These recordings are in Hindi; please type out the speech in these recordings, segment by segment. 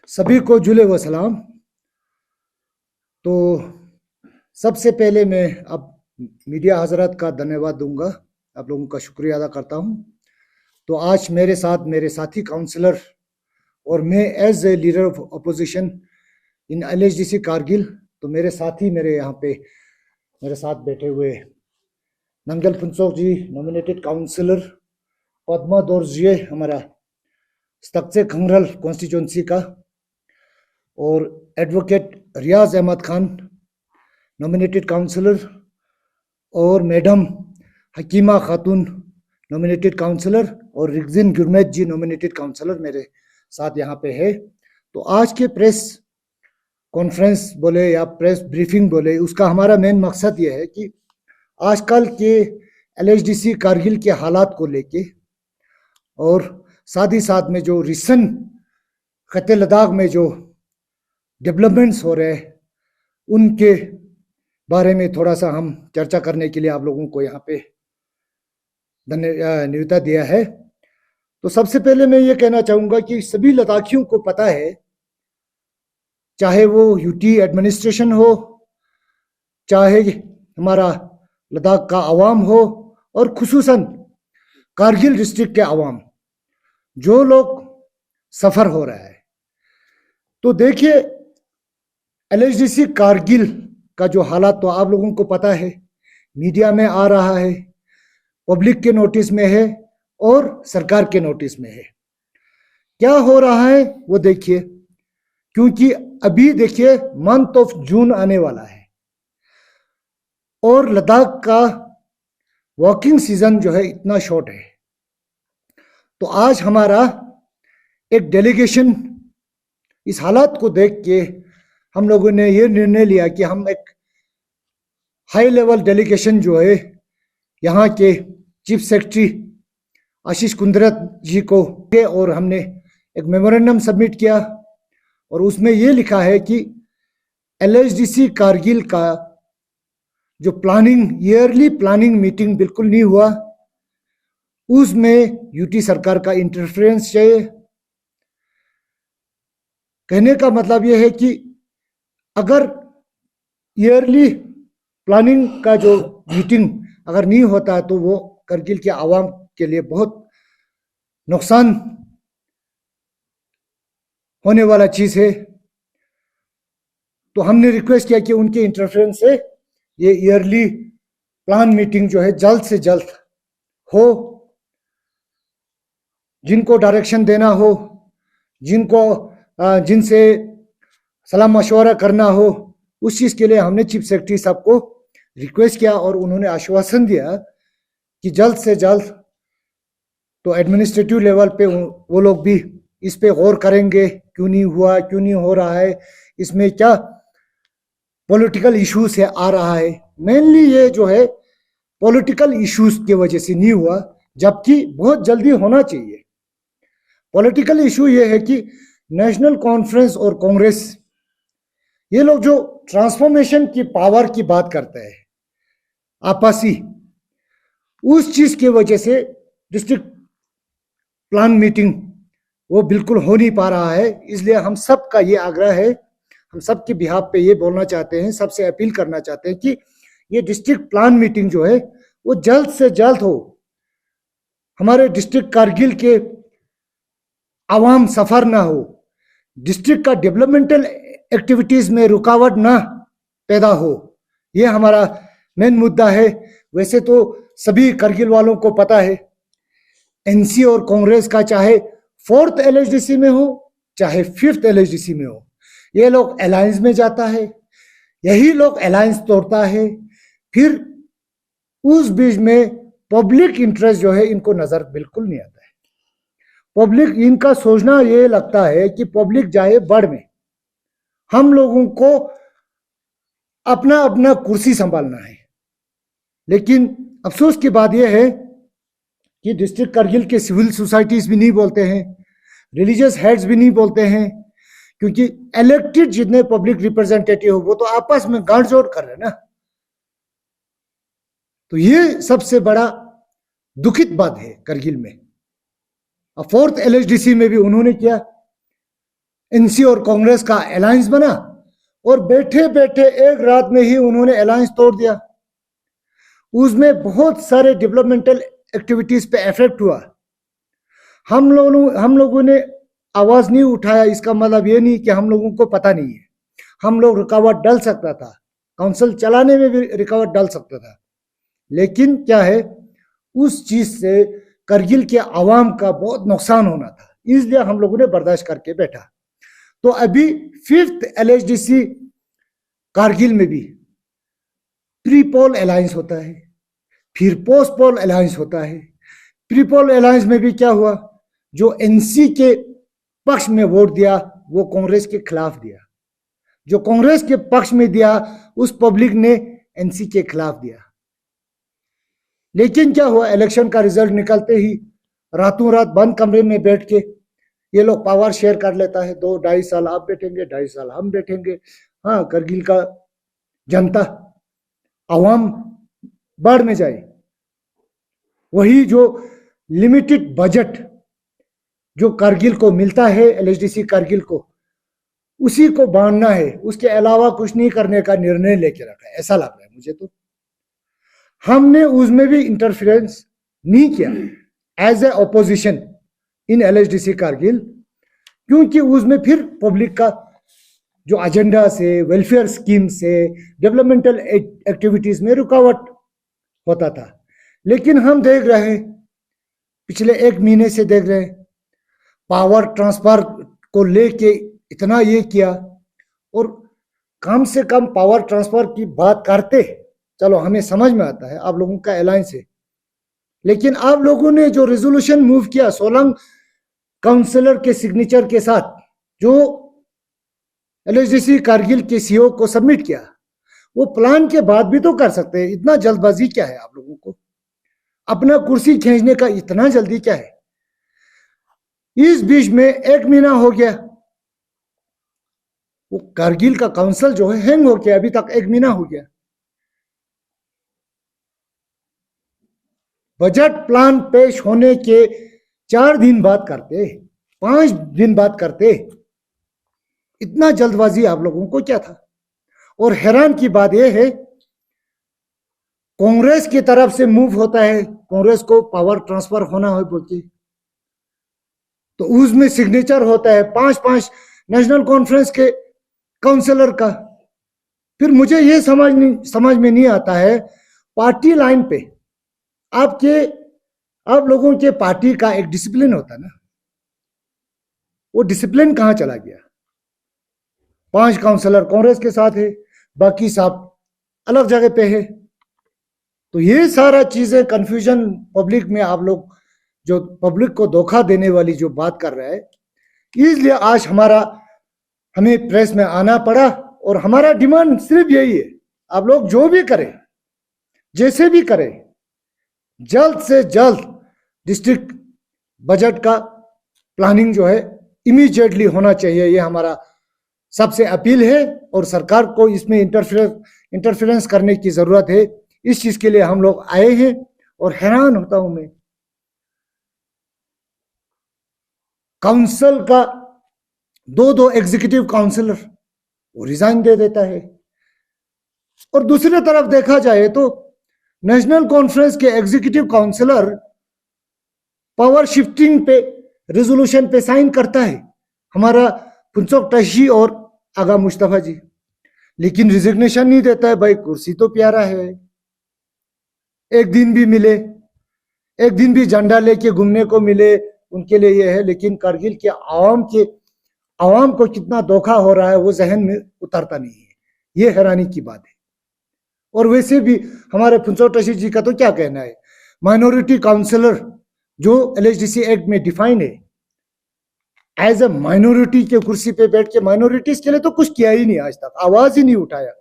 सभी को जुले व सलाम। तो सबसे पहले मैं अब मीडिया हजरत का धन्यवाद दूंगा, आप लोगों का शुक्रिया अदा करता हूं। तो आज मेरे साथ मेरे साथी काउंसलर और मैं as a leader of opposition in LHDC Kargil, तो मेरे साथी मेरे यहाँ पे मेरे साथ बैठे हुए नंगल फुनसोक जी, नॉमिनेटेड काउंसलर, पद्मा दोरजिए हमारा तख्ते खंगरल कॉन्स्टिट्यूंसी का, और एडवोकेट रियाज अहमद खान नॉमिनेटेड काउंसलर, और मैडम हकीमा खातून नॉमिनेटेड काउंसलर, और रिगजिन गुरमेत जी नॉमिनेटेड काउंसलर मेरे साथ यहाँ पे है। तो आज के प्रेस कॉन्फ्रेंस बोले या प्रेस ब्रीफिंग बोले, उसका हमारा मेन मकसद ये है कि आजकल के एलएचडीसी कारगिल के हालात को लेके, और साथ ही साथ में जो रिसेंट खत्े लद्दाख में जो डेवलपमेंट्स हो रहे हैं उनके बारे में थोड़ा सा हम चर्चा करने के लिए आप लोगों को यहाँ पे न्योता दिया है। तो सबसे पहले मैं ये कहना चाहूँगा कि सभी लद्दाखियों को पता है, चाहे वो यूटी एडमिनिस्ट्रेशन हो, चाहे हमारा लद्दाख का आवाम हो, और खुसूसन कारगिल डिस्ट्रिक्ट के आवाम, जो लोग सफ़र हो रहा है। तो देखिए, एलएचडीसी कारगिल का जो हालात तो आप लोगों को पता है, मीडिया में आ रहा है, पब्लिक के नोटिस में है और सरकार के नोटिस में है। क्या हो रहा है वो देखिए, क्योंकि अभी देखिए मंथ ऑफ जून आने वाला है और लद्दाख का वॉकिंग सीजन जो है इतना शॉर्ट है। तो आज हमारा एक डेलीगेशन इस हालात को देख के हम लोगों ने ये निर्णय लिया कि हम एक हाई लेवल डेलीगेशन जो है यहाँ के चीफ सेक्रेटरी आशीष कुंद्रत जी को, और हमने एक मेमोरेंडम सबमिट किया और उसमें ये लिखा है कि एलएचडीसी कारगिल का जो प्लानिंग ईयरली प्लानिंग मीटिंग बिल्कुल नहीं हुआ, उसमें यूटी सरकार का इंटरफेरेंस चाहिए। कहने का मतलब यह है कि अगर ईयरली प्लानिंग का जो मीटिंग अगर नहीं होता तो वो कारगिल के आवाम के लिए बहुत नुकसान होने वाला चीज़ है। तो हमने रिक्वेस्ट किया कि उनके इंटरफेरेंस से ये ईयरली प्लान मीटिंग जो है जल्द से जल्द हो, जिनको डायरेक्शन देना हो, जिनसे सलाह मशवरा करना हो, उस चीज़ के लिए हमने चीफ सेक्रेटरी साहब को रिक्वेस्ट किया और उन्होंने आश्वासन दिया कि जल्द से जल्द तो एडमिनिस्ट्रेटिव लेवल पे वो लोग भी इस पे गौर करेंगे, क्यों नहीं हुआ, क्यों नहीं हो रहा है, इसमें क्या पॉलिटिकल इश्यूज है आ रहा है। मेनली ये जो है पॉलिटिकल इश्यूज की वजह से नहीं हुआ, जबकि बहुत जल्दी होना चाहिए। पॉलिटिकल इशू ये है कि नेशनल कॉन्फ्रेंस और कांग्रेस, ये लोग जो ट्रांसफॉर्मेशन की पावर की बात करते हैं आपसी, उस चीज की वजह से डिस्ट्रिक्ट प्लान मीटिंग वो बिल्कुल हो नहीं पा रहा है। इसलिए हम सब का ये आग्रह है, हम सब के बिहाफ पे ये बोलना चाहते हैं, सबसे अपील करना चाहते हैं कि ये डिस्ट्रिक्ट प्लान मीटिंग जो है वो जल्द से जल्द हो। हमारे डिस्ट्रिक्ट कारगिल के आवाम सफर ना हो, डिस्ट्रिक्ट का डेवलपमेंटल एक्टिविटीज में रुकावट ना पैदा हो, ये हमारा मेन मुद्दा है। वैसे तो सभी कारगिल वालों को पता है, एनसी और कांग्रेस का चाहे 4th एलएचडीसी में हो चाहे 5th एलएचडीसी में हो, ये लोग अलायंस में जाता है, यही लोग अलायंस तोड़ता है, फिर उस बीच में पब्लिक इंटरेस्ट जो है इनको नजर बिल्कुल नहीं आता है। पब्लिक, इनका सोचना ये लगता है कि पब्लिक जाए बढ़ में, हम लोगों को अपना अपना कुर्सी संभालना है। लेकिन अफसोस की बात यह है कि डिस्ट्रिक्ट कारगिल के सिविल सोसाइटीज भी नहीं बोलते हैं, रिलीजियस हेड्स भी नहीं बोलते हैं, क्योंकि इलेक्टेड जितने पब्लिक रिप्रेजेंटेटिव हो वो तो आपस में गांठजोड़ कर रहे हैं ना। तो ये सबसे बड़ा दुखित बात है कारगिल में। 4th एलएचडीसी में भी उन्होंने किया, एनसी और कांग्रेस का अलायंस बना और बैठे बैठे एक रात में ही उन्होंने अलायंस तोड़ दिया। उसमें बहुत सारे डेवलपमेंटल एक्टिविटीज पे इफेक्ट हुआ। हम लोगों ने आवाज नहीं उठाया, इसका मतलब ये नहीं कि हम लोगों को पता नहीं है। हम लोग रुकावट डाल सकता था, काउंसिल चलाने में भी रुकावट डाल सकता था, लेकिन क्या है, उस चीज से करगिल के आवाम का बहुत नुकसान होना था, इसलिए हम लोगों ने बर्दाश्त करके बैठा। तो अभी 5th LHDC कारगिल में भी प्री पोल अलायंस होता है, फिर पोस्ट पोल अलायंस होता है। प्री पोल अलायंस में भी क्या हुआ, जो एनसी के पक्ष में वोट दिया वो कांग्रेस के खिलाफ दिया, जो कांग्रेस के पक्ष में दिया उस पब्लिक ने एनसी के खिलाफ दिया। लेकिन क्या हुआ, इलेक्शन का रिजल्ट निकलते ही रातों रात बंद कमरे में बैठ के ये लोग पावर शेयर कर लेता है, 2-2.5 साल आप बैठेंगे, 2.5 साल हम बैठेंगे। हाँ, करगिल का जनता आवाम बाढ़ में जाए। वही जो लिमिटेड बजट जो कारगिल को मिलता है, LHDC कारगिल को, उसी को बांटना है, उसके अलावा कुछ नहीं करने का निर्णय लेके रखा है, ऐसा लग रहा है मुझे। तो हमने उसमें भी इंटरफेरेंस नहीं किया as a opposition in LHDC Kargil, क्योंकि उसमें फिर पब्लिक का जो एजेंडा से, वेलफेयर स्कीम से, डेवलपमेंटल एक्टिविटीज में रुकावट होता था। लेकिन हम देख रहे हैं, पिछले 1 महीने से देख रहे हैं, पावर ट्रांसफर को लेके इतना ये किया, और कम से कम पावर ट्रांसफर की बात करते, चलो हमें समझ में आता है आप लोगों का अलायंस है, लेकिन आप लोगों ने जो रेजोल्यूशन मूव किया 16 काउंसिलर के सिग्नेचर के साथ, जो LHDC कारगिल के सीईओ को सबमिट किया, वो प्लान के बाद भी तो कर सकते हैं। इतना जल्दबाजी क्या है आप लोगों को, अपना कुर्सी खींचने का इतना जल्दी क्या है? इस बीच में 1 महीना हो गया, वो कारगिल का काउंसिल जो है हैंग हो गया, अभी तक 1 महीना हो गया। बजट प्लान पेश होने के 4 दिन बाद करते, 5 दिन बाद करते, इतना जल्दबाजी आप लोगों को क्या था? और हैरान की बात यह है, कांग्रेस की तरफ से मूव होता है, कांग्रेस को पावर ट्रांसफर होना है बोलते, तो उसमें सिग्नेचर होता है 5-5 नेशनल कॉन्फ्रेंस के काउंसिलर का। फिर मुझे यह समझ में नहीं आता है, पार्टी लाइन पे आप लोगों के पार्टी का एक डिसिप्लिन होता है ना, वो डिसिप्लिन कहां चला गया? 5 काउंसिलर कांग्रेस के साथ है, बाकी सब अलग जगह पे है। तो ये सारा चीजें कंफ्यूजन पब्लिक में, आप लोग जो पब्लिक को धोखा देने वाली जो बात कर रहा है, इसलिए आज हमें प्रेस में आना पड़ा। और हमारा डिमांड सिर्फ यही है, आप लोग जो भी करें, जैसे भी करें, जल्द से जल्द डिस्ट्रिक्ट बजट का प्लानिंग जो है इमीडिएटली होना चाहिए, ये हमारा सबसे अपील है। और सरकार को इसमें इंटरफेरेंस करने की जरूरत है, इस चीज के लिए हम लोग आए हैं। और हैरान होता हूं मैं, काउंसिल का 2 एग्जीक्यूटिव काउंसिलर वो रिजाइन दे देता है, और दूसरी तरफ देखा जाए तो नेशनल कॉन्फ्रेंस के एग्जीक्यूटिव काउंसिलर पावर शिफ्टिंग पे रेजोल्यूशन पे साइन करता है, हमारा फुनसोक टशी और आगा मुस्तफा जी, लेकिन रिजिग्नेशन नहीं देता है। भाई कुर्सी तो प्यारा है, एक दिन भी मिले, एक दिन भी झंडा लेके घूमने को मिले, उनके लिए यह है। लेकिन कारगिल के आवाम को कितना धोखा हो रहा है वो जहन में उतरता नहीं है, ये हैरानी की बात है। और वैसे भी हमारे फुनसोक टशी जी का तो क्या कहना है, माइनॉरिटी काउंसिलर जो LHDC एक्ट में डिफाइन है, एज ए माइनॉरिटी के कुर्सी पे बैठ के माइनॉरिटीज के लिए तो कुछ किया ही नहीं, आज तक आवाज ही नहीं उठाया।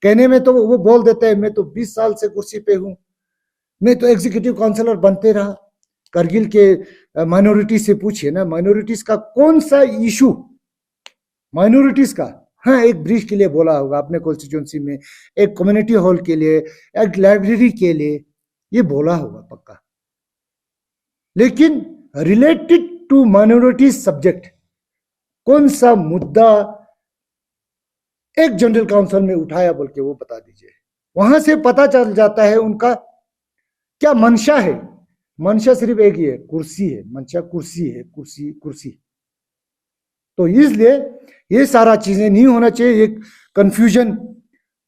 कहने में तो वो बोल देते हैं मैं तो 20 साल से कुर्सी पे हूं, मैं तो एग्जीक्यूटिव काउंसिलर बनते रहा। करगिल के माइनॉरिटी से पूछिए ना, माइनॉरिटीज का कौन सा इशू माइनॉरिटीज का, हाँ एक ब्रिज के लिए बोला होगा अपने कॉन्स्टिट्यूंसी में, एक कम्युनिटी हॉल के लिए, एक लाइब्रेरी के लिए, ये बोला होगा पक्का। लेकिन रिलेटेड टू माइनॉरिटी सब्जेक्ट कौन सा मुद्दा एक जनरल काउंसिल में उठाया बोल के वो बता दीजिए। वहां से पता चल जाता है उनका क्या मंशा है। मंशा सिर्फ एक ही है, कुर्सी है। मंशा कुर्सी है, कुर्सी कुर्सी। तो इसलिए ये सारा चीजें नहीं होना चाहिए। एक कंफ्यूजन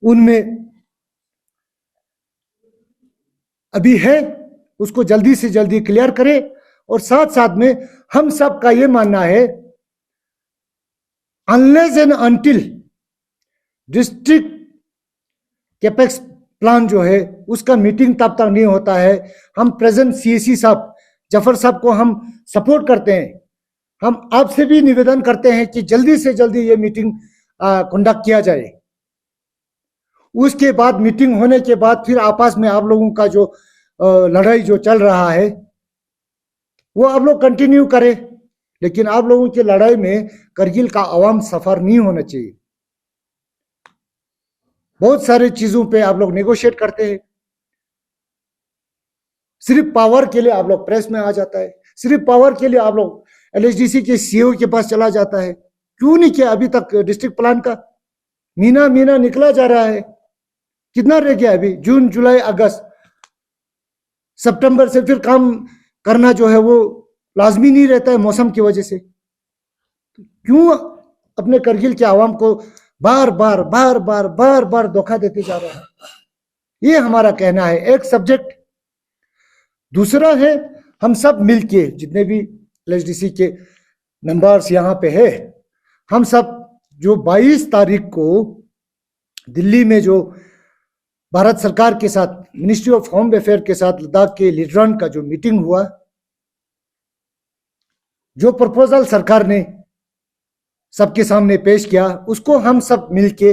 उनमें अभी है, उसको जल्दी से जल्दी क्लियर करें। और साथ साथ में हम सब का ये मानना है, unless and until district capex plan जो है उसका मीटिंग तब तक नहीं होता है। हम प्रेजेंट सीएसी साहब जफर साहब को हम सपोर्ट करते हैं। हम आपसे भी निवेदन करते हैं कि जल्दी से जल्दी ये मीटिंग कंडक्ट किया जाए। उसके बाद मीटिंग होने के बाद फिर आपस में आप लोगों का जो लड़ाई जो चल रहा है वो आप लोग कंटिन्यू करें, लेकिन आप लोगों की लड़ाई में करगिल का अवाम सफर नहीं होना चाहिए। बहुत सारे चीजों पे आप लोग नेगोशिएट करते हैं, सिर्फ पावर के लिए आप लोग प्रेस में आ जाता है, सिर्फ पावर के लिए आप लोग एलएचडीसी के सीईओ के पास चला जाता है। क्यों नहीं किया अभी तक डिस्ट्रिक्ट प्लान का? महीना महीना निकला जा रहा है, कितना रह गया अभी? जून जुलाई अगस्त सितंबर से फिर काम करना जो है वो लाजमी नहीं रहता है मौसम की वजह से। क्यों अपने करगिल के आवाम को बार बार बार बार बार बार धोखा देते जा रहे हैं? ये हमारा कहना है, एक सब्जेक्ट। दूसरा है, हम सब मिलके जितने भी एलएचडीसी के मेंबर्स यहाँ पे है, हम सब जो 22 तारीख को दिल्ली में जो भारत सरकार के साथ मिनिस्ट्री ऑफ होम अफेयर के साथ लद्दाख के लीडरान का जो मीटिंग हुआ, जो प्रपोजल सरकार ने सबके सामने पेश किया, उसको हम सब मिलके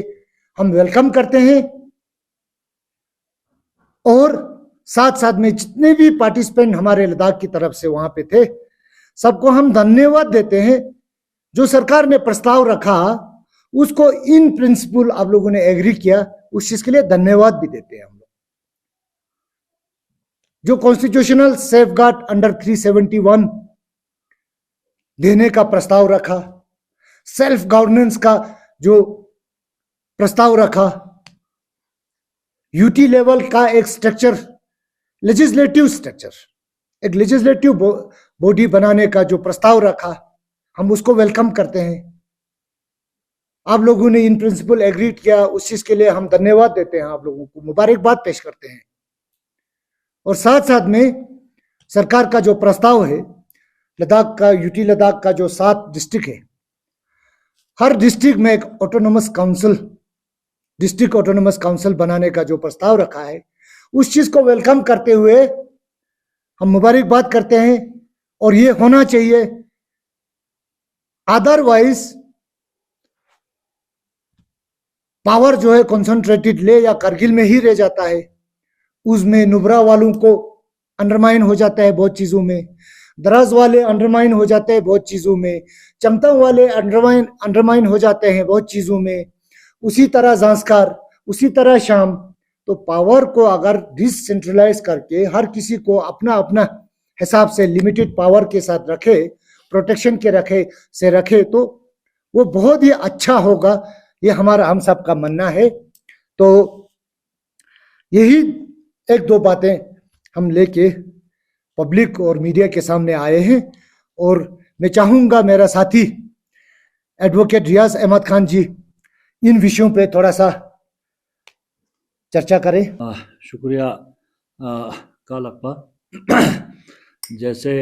हम वेलकम करते हैं। और साथ साथ में जितने भी पार्टिसिपेंट हमारे लद्दाख की तरफ से वहां पे थे, सबको हम धन्यवाद देते हैं। जो सरकार ने प्रस्ताव रखा उसको इन प्रिंसिपल आप लोगों ने एग्री किया, उस चीज के लिए धन्यवाद भी देते हैं हम लोग। जो कॉन्स्टिट्यूशनल सेफगार्ड अंडर 371 देने का प्रस्ताव रखा, सेल्फ गवर्नेंस का जो प्रस्ताव रखा, यूटी लेवल का एक स्ट्रक्चर, लेजिस्लेटिव स्ट्रक्चर, एक लेजिस्लेटिव बॉडी बनाने का जो प्रस्ताव रखा, हम उसको वेलकम करते हैं। आप लोगों ने इन प्रिंसिपल एग्री किया, उस चीज के लिए हम धन्यवाद देते हैं, आप लोगों को मुबारकबाद पेश करते हैं। और साथ साथ में सरकार का जो प्रस्ताव है, लद्दाख का, यूटी लद्दाख का जो 7 डिस्ट्रिक्ट है, हर डिस्ट्रिक्ट में एक autonomous council, district autonomous council बनाने का जो प्रस्ताव रखा है, उस चीज को वेलकम करते हुए हम मुबारकबाद करते हैं। और ये होना चाहिए, अदरवाइज पावर जो है कॉन्सेंट्रेटेड ले या करगिल में ही रह जाता है। उसमें नुब्रा वालों को अंडरमाइन हो जाता है बहुत चीजों में, द्रास वाले अंडरमाइन हो जाते हैं बहुत चीजों में, चंगतांग वाले अंडरमाइन हो जाते हैं बहुत चीजों में, उसी तरह जांस्कार, उसी तरह शाम। तो पावर को अगर डिसेंट्रलाइज करके हर किसी को अपना अपना हिसाब से लिमिटेड पावर के साथ रखे, प्रोटेक्शन के रखे तो वो बहुत ही अच्छा होगा। ये हमारा हम सब का मानना है। तो यही एक दो बातें हम लेके पब्लिक और मीडिया के सामने आए हैं। और मैं चाहूंगा मेरा साथी एडवोकेट रियाज अहमद खान जी इन विषयों पे थोड़ा सा चर्चा करें। शुक्रिया कालप्पा। जैसे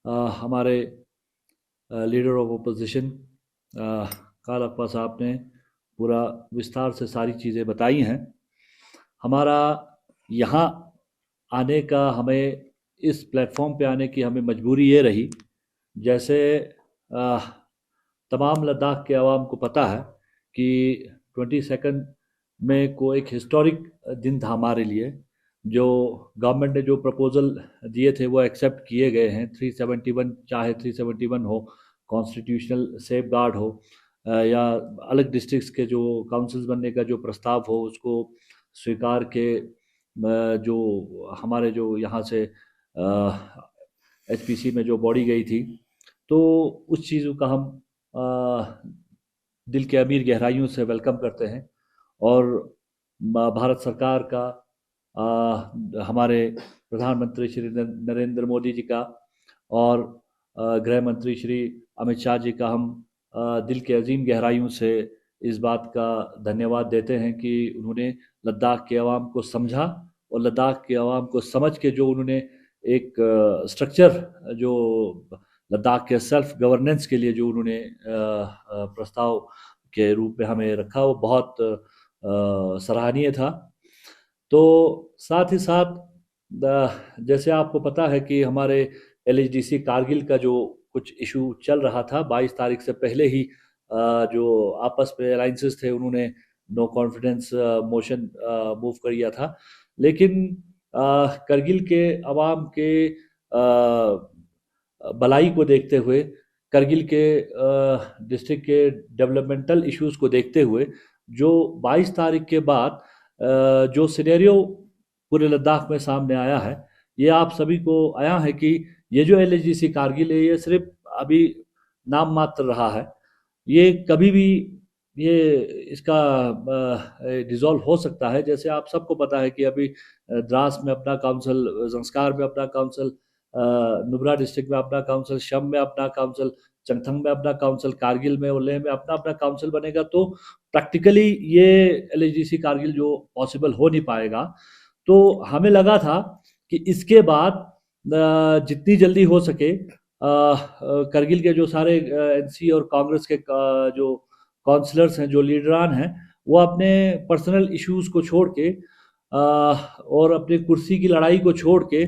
हमारे लीडर ऑफ ओपोजिशन कालप्पा साहब ने पूरा विस्तार से सारी चीज़ें बताई हैं। हमारा यहाँ आने का, हमें इस प्लेटफॉर्म पे आने की हमें मजबूरी ये रही, जैसे तमाम लद्दाख के अवाम को पता है कि 22 में को एक हिस्टोरिक दिन था हमारे लिए। जो गवर्नमेंट ने जो प्रपोजल दिए थे वो एक्सेप्ट किए गए हैं। 371, चाहे 371 हो, कॉन्स्टिट्यूशनल सेफ गार्ड हो, या अलग डिस्ट्रिक्ट्स के जो काउंसिल्स बनने का जो प्रस्ताव हो, उसको स्वीकार के जो हमारे जो यहाँ से एचपीसी में जो बॉडी गई थी, तो उस चीज़ का हम दिल के अमीर गहराइयों से वेलकम करते हैं। और भारत सरकार का, हमारे प्रधानमंत्री श्री नरेंद्र मोदी जी का और गृह मंत्री श्री अमित शाह जी का हम दिल के अजीम गहराइयों से इस बात का धन्यवाद देते हैं कि उन्होंने लद्दाख के अवाम को समझा और लद्दाख के अवाम को समझ के जो उन्होंने एक स्ट्रक्चर जो लद्दाख के सेल्फ गवर्नेंस के लिए जो उन्होंने प्रस्ताव के रूप में हमें रखा, वो बहुत सराहनीय था। तो साथ ही साथ जैसे आपको पता है कि हमारे LHDC कारगिल का जो कुछ इशू चल रहा था, 22 तारीख से पहले ही जो आपस में अलाइंसेस थे उन्होंने नो कॉन्फिडेंस मोशन मूव कर दिया था। लेकिन करगिल के अवाम के भलाई को देखते हुए, करगिल के डिस्ट्रिक्ट के डेवलपमेंटल इश्यूज को देखते हुए, जो 22 तारीख के बाद जो सिनेरियो पूरे लद्दाख में सामने आया है, ये आप सभी को आया है कि ये जो LHDC कारगिल है, ये सिर्फ अभी नाम मात्र रहा है। ये कभी भी ये इसका डिसॉल्व हो सकता है। जैसे आप सबको पता है कि अभी द्रास में अपना काउंसिल, जंस्कार में अपना काउंसिल, नुब्रा डिस्ट्रिक्ट में अपना काउंसिल, शम में अपना काउंसिल, चंगथंग में अपना काउंसिल, कारगिल में और लेह में अपना अपना काउंसिल बनेगा। तो प्रैक्टिकली ये LHDC कारगिल जो पॉसिबल हो नहीं पाएगा। तो हमें लगा था कि इसके बाद जितनी जल्दी हो सके करगिल के जो सारे NC और कांग्रेस के जो काउंसलर्स हैं, जो लीडरान हैं, वो अपने पर्सनल इश्यूज को छोड़ के और अपनी कुर्सी की लड़ाई को छोड़ के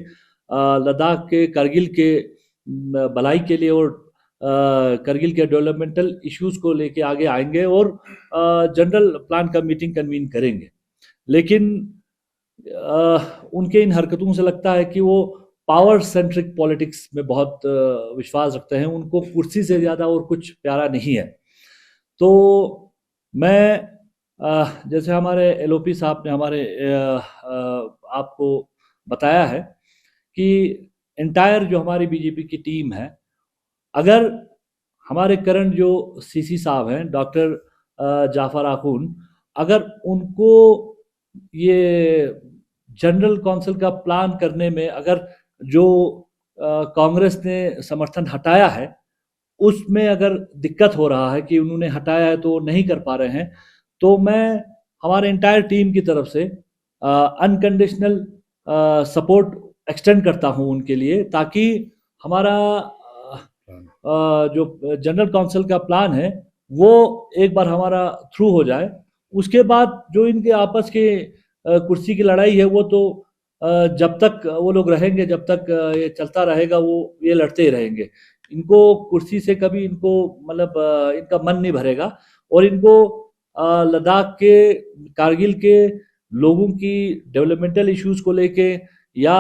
लद्दाख के करगिल के भलाई के लिए और करगिल के डेवलपमेंटल इश्यूज को लेके आगे आएंगे और जनरल प्लान का मीटिंग कन्वीन करेंगे। लेकिन उनके इन हरकतों से लगता है कि वो पावर सेंट्रिक पॉलिटिक्स में बहुत विश्वास रखते हैं। उनको कुर्सी से ज़्यादा और कुछ प्यारा नहीं है। तो मैं जैसे हमारे LOP साहब ने हमारे आपको बताया है कि एंटायर जो हमारी BJP की टीम है, अगर हमारे करंट जो CC साहब हैं, डॉक्टर जाफर आखून, अगर उनको ये जनरल काउंसिल का प्लान करने में अगर जो कांग्रेस ने समर्थन हटाया है उसमें अगर दिक्कत हो रहा है कि उन्होंने हटाया है तो नहीं कर पा रहे हैं, तो मैं हमारे एंटायर टीम की तरफ से अनकंडीशनल सपोर्ट एक्सटेंड करता हूं उनके लिए, ताकि हमारा जो जनरल काउंसिल का प्लान है वो एक बार हमारा थ्रू हो जाए। उसके बाद जो इनके आपस के कुर्सी की लड़ाई है, वो तो जब तक वो लोग रहेंगे, जब तक ये चलता रहेगा, वो ये लड़ते ही रहेंगे। इनको कुर्सी से कभी इनको मतलब इनका मन नहीं भरेगा। और इनको लद्दाख के, कारगिल के लोगों की डेवलपमेंटल इश्यूज को लेके या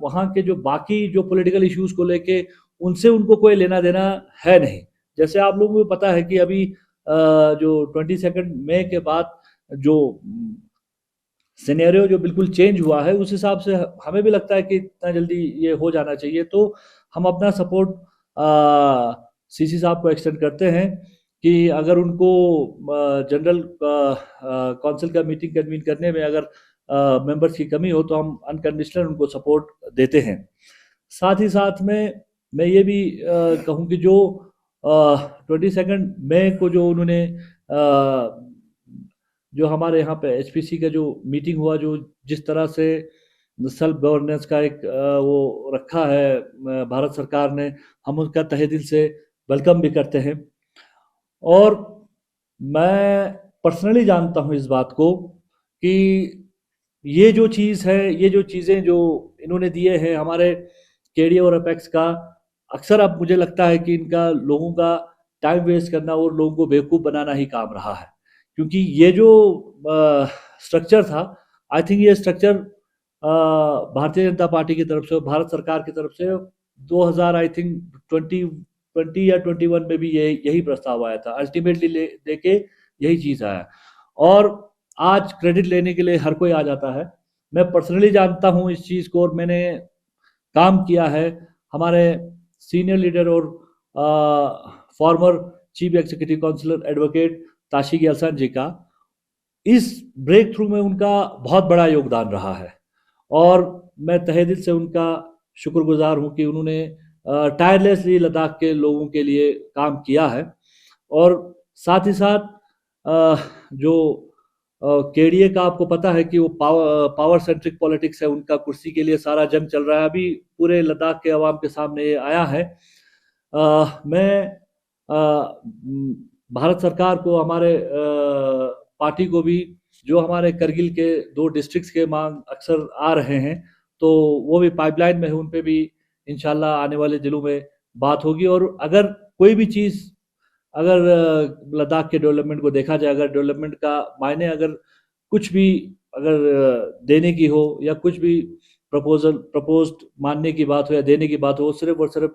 वहाँ के जो बाकी जो पॉलिटिकल इश्यूज को लेके उनसे उनको कोई लेना देना है नहीं। जैसे आप लोगों को पता है कि अभी जो 22 मई के बाद जो सिनेरियो जो बिल्कुल चेंज हुआ है, उस हिसाब से हमें भी लगता है कि इतना जल्दी ये हो जाना चाहिए। तो हम अपना सपोर्ट CC साहब को एक्सटेंड करते हैं कि अगर उनको जनरल काउंसिल का मीटिंग कन्वीन करने में अगर मेंबर्स की कमी हो तो हम अनकंडीशनल उनको सपोर्ट देते हैं। साथ ही साथ में मैं ये भी कहूँ कि जो 22 मई को जो उन्होंने जो हमारे यहाँ पे HPC का जो मीटिंग हुआ, जो जिस तरह से सेल्फ गवर्नेंस का एक वो रखा है भारत सरकार ने, हम उसका तहे दिल से वेलकम भी करते हैं। और मैं पर्सनली जानता हूँ इस बात को कि ये जो चीज़ है, ये जो चीज़ें जो इन्होंने दिए हैं हमारे KDA और अपेक्स का, अक्सर अब मुझे लगता है कि इनका लोगों का टाइम वेस्ट करना और लोगों को बेवकूफ़ बनाना ही काम रहा है। क्योंकि ये जो स्ट्रक्चर था, आई थिंक ये स्ट्रक्चर भारतीय जनता पार्टी की तरफ से, भारत सरकार की तरफ से 2000 आई थिंक 20 या 21 में भी यही प्रस्ताव आया था। अल्टीमेटली देके यही चीज़ आया और आज क्रेडिट लेने के लिए हर कोई आ जाता है। मैं पर्सनली जानता हूँ इस चीज़ को और मैंने काम किया है। हमारे सीनियर लीडर और former chief executive councillor advocate Tashi Gyalson ji का इस ब्रेक थ्रू में उनका बहुत बड़ा योगदान रहा है और मैं तहे दिल से उनका शुक्रगुजार हूं कि उन्होंने टायरलेसली लद्दाख के लोगों के लिए काम किया है। और साथ ही साथ जो केडीए का आपको पता है कि वो पावर सेंट्रिक पॉलिटिक्स है, उनका कुर्सी के लिए सारा जंग चल रहा है। अभी पूरे लद्दाख के अवाम के सामने ये आया है। मैं भारत सरकार को, हमारे पार्टी को भी, जो हमारे करगिल के 2 डिस्ट्रिक्ट्स के मांग अक्सर आ रहे हैं तो वो भी पाइपलाइन में है, उन पे भी इंशाल्लाह आने वाले दिनों में बात होगी। और अगर कोई भी चीज़, अगर लद्दाख के डेवलपमेंट को देखा जाए, अगर डेवलपमेंट का मायने अगर कुछ भी अगर देने की हो या कुछ भी प्रपोज्ड मानने की बात हो या देने की बात हो, सिर्फ और सिर्फ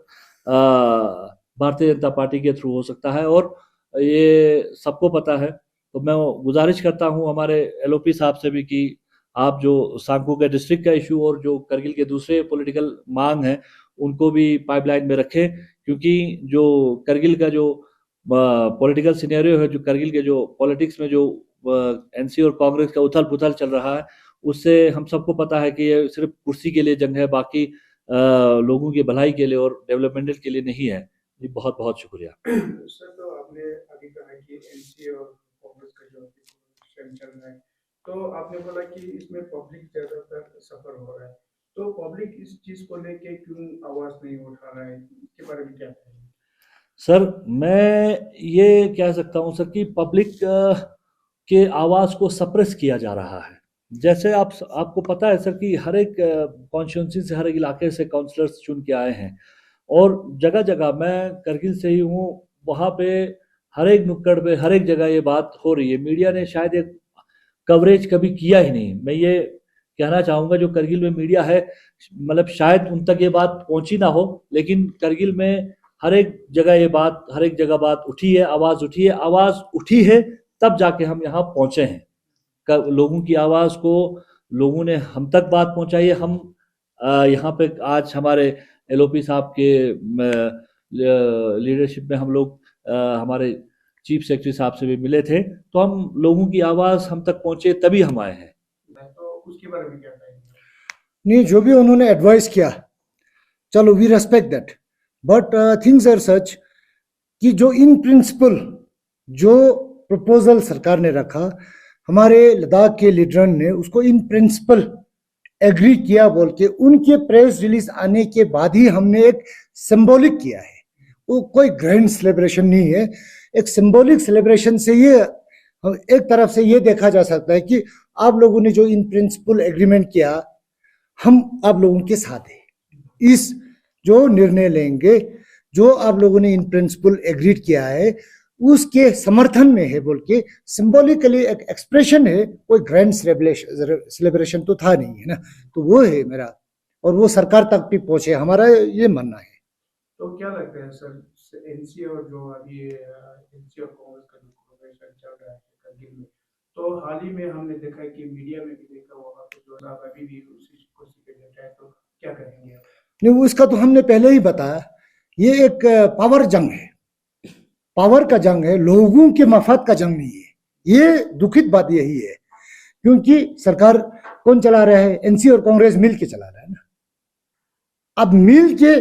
भारतीय जनता पार्टी के थ्रू हो सकता है और ये सबको पता है। तो मैं गुजारिश करता हूं हमारे एलओपी साहब से भी कि आप जो सांगू के डिस्ट्रिक्ट का इशू और जो करगिल के दूसरे पॉलिटिकल मांग हैं उनको भी पाइपलाइन में रखें, क्योंकि जो करगिल का जो पॉलिटिकल सिनेरियो है, जो करगिल के जो पॉलिटिक्स में जो एनसी और कांग्रेस का उथल पुथल चल रहा है, उससे हम सबको पता है कि ये सिर्फ कुर्सी के लिए जंग है, बाकी लोगों की भलाई के लिए और डेवलपमेंटल के लिए नहीं है। जी बहुत बहुत शुक्रिया। सर, तो आपने अभी कहा कि एनसी और कांग्रेस का जो चल रहा है, तो आपने बोला कि इसमें पब्लिक ज्यादातर सफर हो रहा है, तो पब्लिक इस चीज को लेके क्यों आवाज नहीं उठा रहा है, इसके बारे में क्या कहेंगे? सर, मैं ये कह सकता हूं सर कि पब्लिक के आवाज को सप्रेस किया जा रहा है। जैसे आपको पता है सर कि हर एक कॉन्स्टिट्यूंसी से, हर एक इलाके से काउंसलर्स चुन के आए हैं और जगह जगह, मैं करगिल से ही हूँ, वहाँ पे हर एक नुक्कड़ पे, हर एक जगह ये बात हो रही है। मीडिया ने शायद एक कवरेज कभी किया ही नहीं। मैं ये कहना चाहूँगा जो करगिल में मीडिया है, मतलब शायद उन तक ये बात पहुँची ना हो, लेकिन करगिल में हर एक जगह ये बात, हर एक जगह बात उठी है, आवाज़ उठी है तब जाके हम यहाँ पहुँचे हैं। लोगों की आवाज़ को लोगों ने हम तक बात पहुँचाई है। हम यहाँ पे आज हमारे एलओपी साहब के लीडरशिप में हम लोग हमारे चीफ सेक्रेटरी साहब से भी मिले थे, तो हम लोगों की आवाज़ हम तक पहुँचे तभी हम आए हैं। तो उसके बारे में क्या कहेंगे? नहीं, जो भी उन्होंने एडवाइस किया, चलो we respect that, but things are such कि जो इन प्रिंसिपल जो प्रपोजल सरकार ने रखा, हमारे लद्दाख के लीडर ने उसको इन प्रिंसिपल एग्री किया बोल के उनके प्रेस रिलीज आने के बाद ही हमने एक सिंबॉलिक किया है। वो कोई ग्रैंड सेलिब्रेशन नहीं है, एक सिंबॉलिक सेलिब्रेशन से ये एक तरफ से ये देखा जा सकता है कि आप लोगों ने जो इन प्रिंसिपल एग्रीमेंट किया, हम आप लोगों के साथ हैं। इस जो निर्णय लेंगे, जो आप लोगों ने इन प्रिंसिपल एग्रीड किया है, उसके समर्थन में है बोल के सिंबॉलिकली एक एक्सप्रेशन है। कोई ग्रैंड सेलिब्रेशन तो था नहीं, है ना। तो वो है मेरा, और वो सरकार तक भी पहुंचे, हमारा ये मानना है। तो क्या लगता है सर, एनसी और जो अभी एनसी और कांग्रेस का जो कॉन्वर्सेशन चल रहा है करगिल में, तो हाल ही में हमने देखा है कि मीडिया में भी देखा वहाँ पे जो आप अभी भी उसी कुर्सी पे बैठे हैं, तो क्या करेंगे आप? नहीं, उसका तो हमने पहले ही बताया, ये एक पावर जंग है, पावर का जंग है, लोगों के मफाद का जंग नहीं है। ये दुखित बात यही है, क्योंकि सरकार कौन चला रहा है? एनसी और कांग्रेस मिल के चला रहा है ना। अब मिल के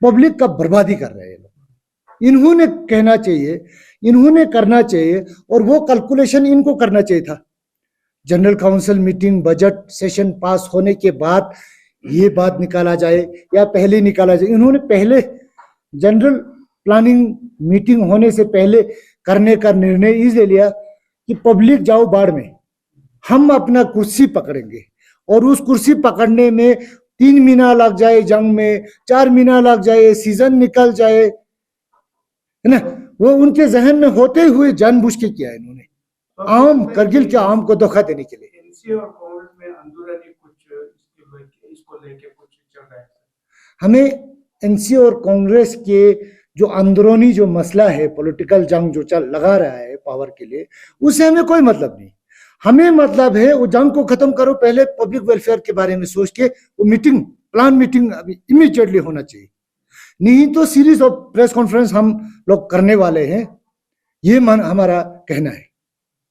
पब्लिक का बर्बादी कर रहे हैं लोग। इन्होंने कहना चाहिए, इन्होंने करना चाहिए, और वो कैलकुलेशन इनको करना चाहिए था। General council meeting, budget session pass होने के बाद ये बात निकाला जाए या पहले निकाला जाए। इन्होंने पहले जनरल प्लानिंग मीटिंग होने से पहले करने का निर्णय इसलिए लिया कि पब्लिक जाओ बाढ़ में, हम अपना कुर्सी पकड़ेंगे, और उस कुर्सी पकड़ने में 3 महीना लग जाए, जंग में 4 महीना लग जाए, सीजन निकल जाए, है ना। वो उनके जहन में होते हुए जानबूझ के किया इन्होंने, आम करगिल के आम को धोखा देने के लिए। एनसी और कांग्रेस में अंदरूनी कुछ इसको लेके कुछ चल रहा है? हमें एनसी और कांग्रेस के जो अंदरूनी जो मसला है, पॉलिटिकल जंग जो चल लगा रहा है पावर के लिए, उससे हमें कोई मतलब नहीं। हमें मतलब है वो जंग को खत्म करो, पहले पब्लिक वेलफेयर के बारे में सोच के वो मीटिंग, प्लान मीटिंग अभी इमीडिएटली होना चाहिए। नहीं तो सीरीज ऑफ प्रेस कॉन्फ्रेंस हम लोग करने वाले हैं, ये हमारा कहना है।